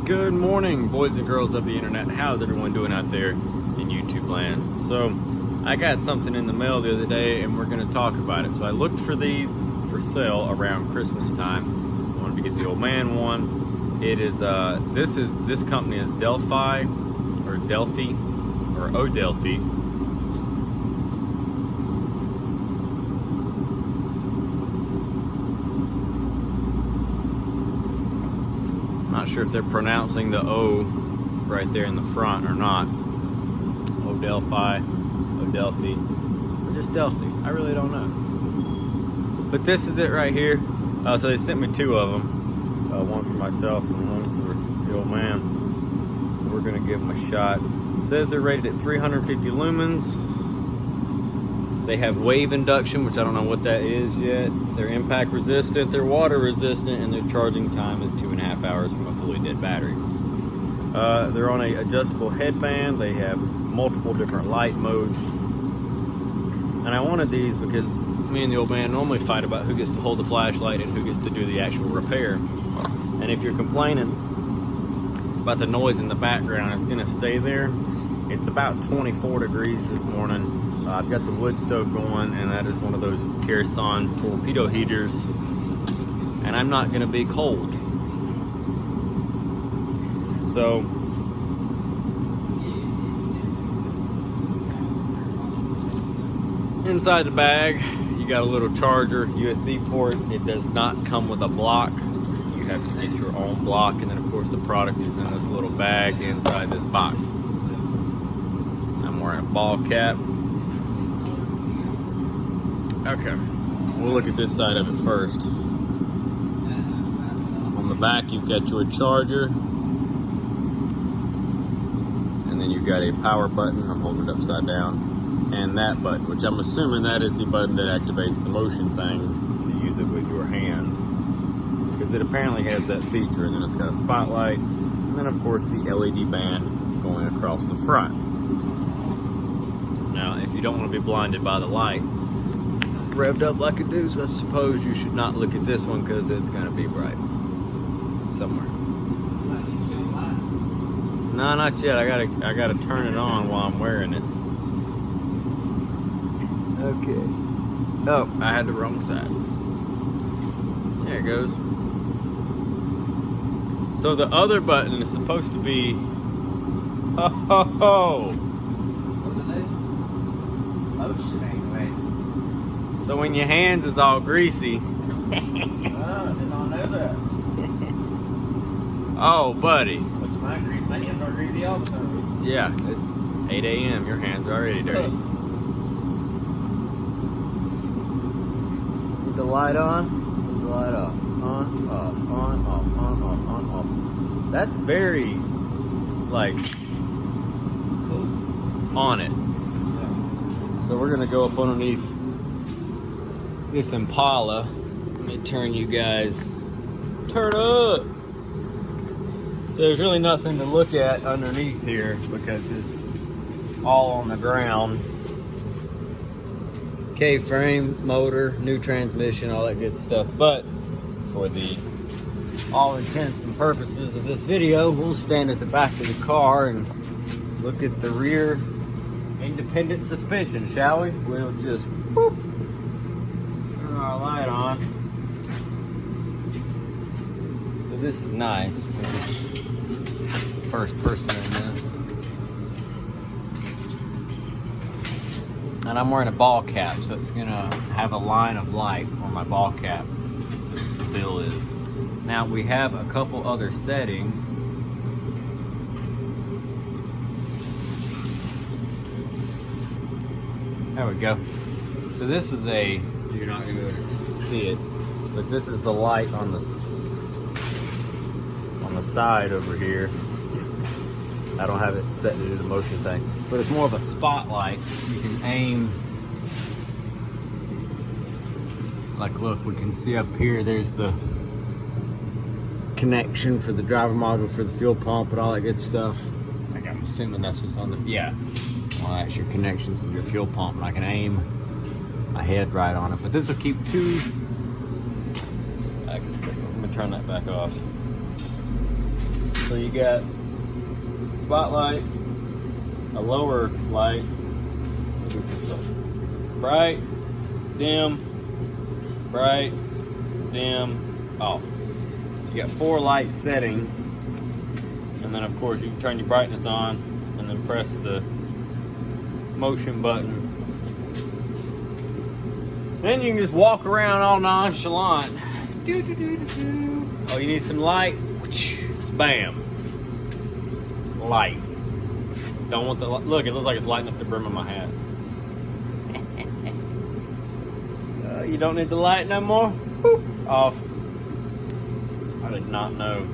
Good morning, boys and girls of the internet. How's everyone doing out there in YouTube land? So I got something in the mail the other day and we're going to talk about it. So I looked for these for sale around Christmas time. I wanted to get the old man one. It is this company is Delphi or Delphi or Odelphi. Not sure if they're pronouncing the O right there in the front or not. Odelphi, Odelphi, or just Delphi. I really don't know. But this is it right here. So they sent me two of them. One for myself and one for the old man. We're gonna give them a shot. It says they're rated at 350 lumens. They have wave induction, which I don't know what that is yet. They're impact resistant, they're water resistant, and their charging time is 2.5 hours from a fully dead battery. They're on a adjustable headband. They have multiple different light modes. And I wanted these because me and the old man normally fight about who gets to hold the flashlight and who gets to do the actual repair. And if you're complaining about the noise in the background, it's gonna stay there. It's about 24 degrees this morning. I've got the wood stove going, and that is one of those kerosene torpedo heaters, and I'm not going to be cold. So inside the bag, you got a little charger, USB port. It does not come with a block. You have to get your own block, and then of course the product is in this little bag inside this box. I'm wearing a ball cap. Okay, we'll look at this side of it first. On the back, you've got your charger, and then you've got a power button. I'm holding it upside down, and that button, which I'm assuming that is the button that activates the motion thing to use it with your hand, because it apparently has that feature. And then it's got a spotlight, and then of course the LED band going across the front. Now, if you don't want to be blinded by the light revved up like it does, I suppose you should not look at this one because it's going to be bright somewhere. No, not yet. I gotta turn it on while I'm wearing it. Okay. Oh, I had the wrong side. There it goes. So the other button is supposed to be. Oh. So when your hands is all greasy. Oh, did not know that. Oh, buddy. What's my grease? My hands are greasy also. Yeah, it's 8 a.m. Your hands are already dirty. Put the light on. Put the light off. On, off, on, off, on, off, on, off. That's very, like, on it. So we're gonna go up underneath this Impala. Let me turn you guys. Turn up! There's really nothing to look at underneath here because it's all on the ground. K-frame, motor, new transmission, all that good stuff. But for the all intents and purposes of this video, we'll stand at the back of the car and look at the rear independent suspension, shall we? We'll just boop, turn our light on. So this is nice. We're just the first person in this. And I'm wearing a ball cap, so it's gonna have a line of light on my ball cap. The bill is. Now we have a couple other settings. There we go. So this is a, you're not going to see it, but this is the light on the side over here. I don't have it set to do the motion thing, but it's more of a spotlight. You can aim. Like, look, we can see up here, there's the connection for the driver module for the fuel pump and all that good stuff. Like, I'm assuming that's what's on the, yeah. Well, that's your connections for your fuel pump, and I can aim my head right on it. But this will keep two. I'm gonna turn that back off. So you got spotlight, a lower light, bright, dim, bright, dim, off. You got 4 light settings, and then of course you can turn your brightness on and then press the motion button. Then you can just walk around all nonchalant. Oh, you need some light? Bam. Light. Don't want the look, it looks like it's lighting up the brim of my hat. You don't need the light no more? Boop. Off. I did not know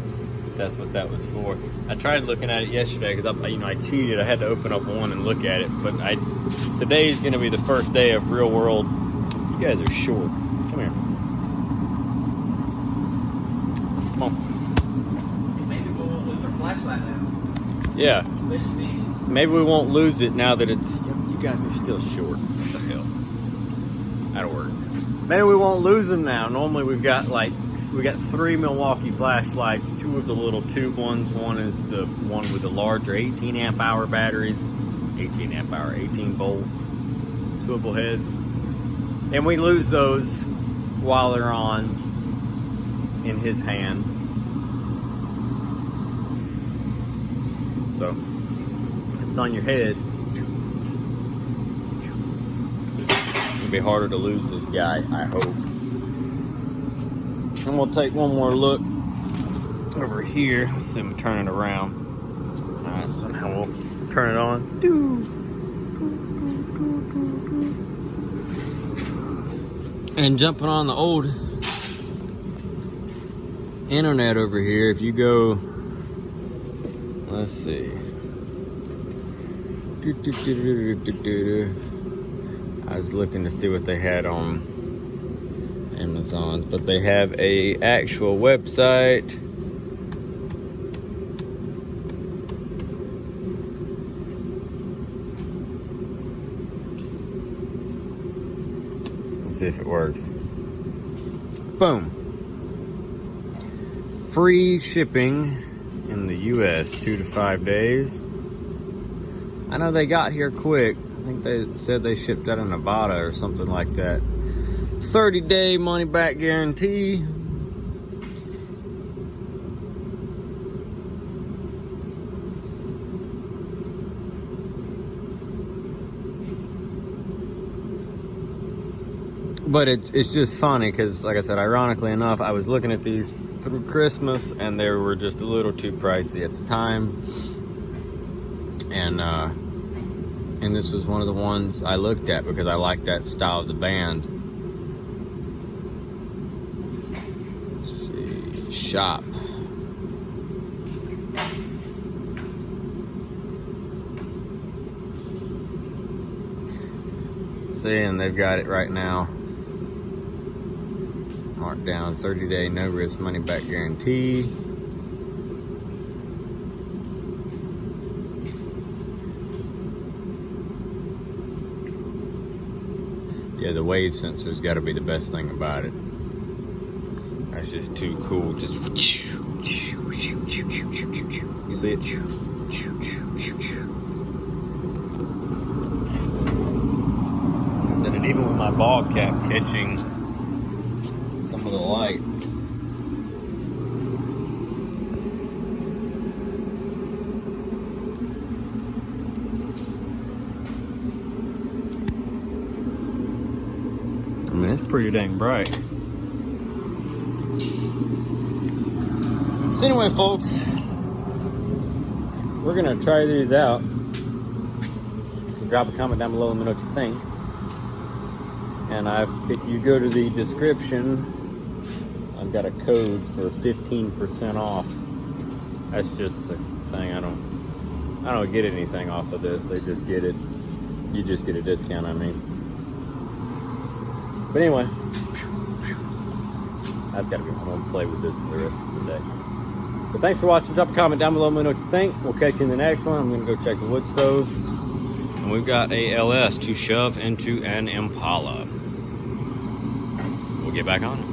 that's what that was for. I tried looking at it yesterday because I cheated. I had to open up one and look at it. But today is going to be the first day of real world. You guys are short. Come here. Come on. Maybe we'll lose our flashlight now. Yeah. Especially me. Maybe we won't lose it now that it's. You guys are still short. What the hell? That'll work. Maybe we won't lose them now. Normally we got 3 Milwaukee flashlights, 2 of the little tube ones. One is the one with the larger 18 amp hour batteries, 18 volt swivel head. And we lose those while they're on in his hand. So if it's on your head, it'll be harder to lose this guy, I hope. And we'll take one more look over here. Let's see if we turn it around. Alright, so now we'll turn it on. And jumping on the old internet over here, if you go, let's see. I was looking to see what they had on Amazon, but they have a actual website. Let's see if it works. Boom. Free shipping in the US 2 to 5 days. I know they got here quick. I think they said they shipped out of Nevada or something like that. 30-day money-back guarantee. But it's just funny because, like I said, ironically enough, I was looking at these through Christmas and they were just a little too pricey at the time. And this was one of the ones I looked at because I liked that style of the band. Let's see, shop. See, and they've got it right now. Marked down 30-day no risk money back guarantee. Yeah, the wave sensor's got to be the best thing about it. That's just too cool. Just you see it? I said it even with my ball cap catching some of the light. I mean, it's pretty dang bright. So anyway, folks, we're gonna try these out. So drop a comment down below and let me know what you think. And if you go to the description, I've got a code for 15% off. That's just saying I don't get anything off of this. They just get it. You just get a discount, I mean. But anyway, that's gotta be. I'm gonna play with this for the rest of the day. But thanks for watching. Drop a comment down below. Let me know what you think. We'll catch you in the next one. I'm gonna go check the wood stove. And we've got a LS to shove into an Impala. We'll get back on it.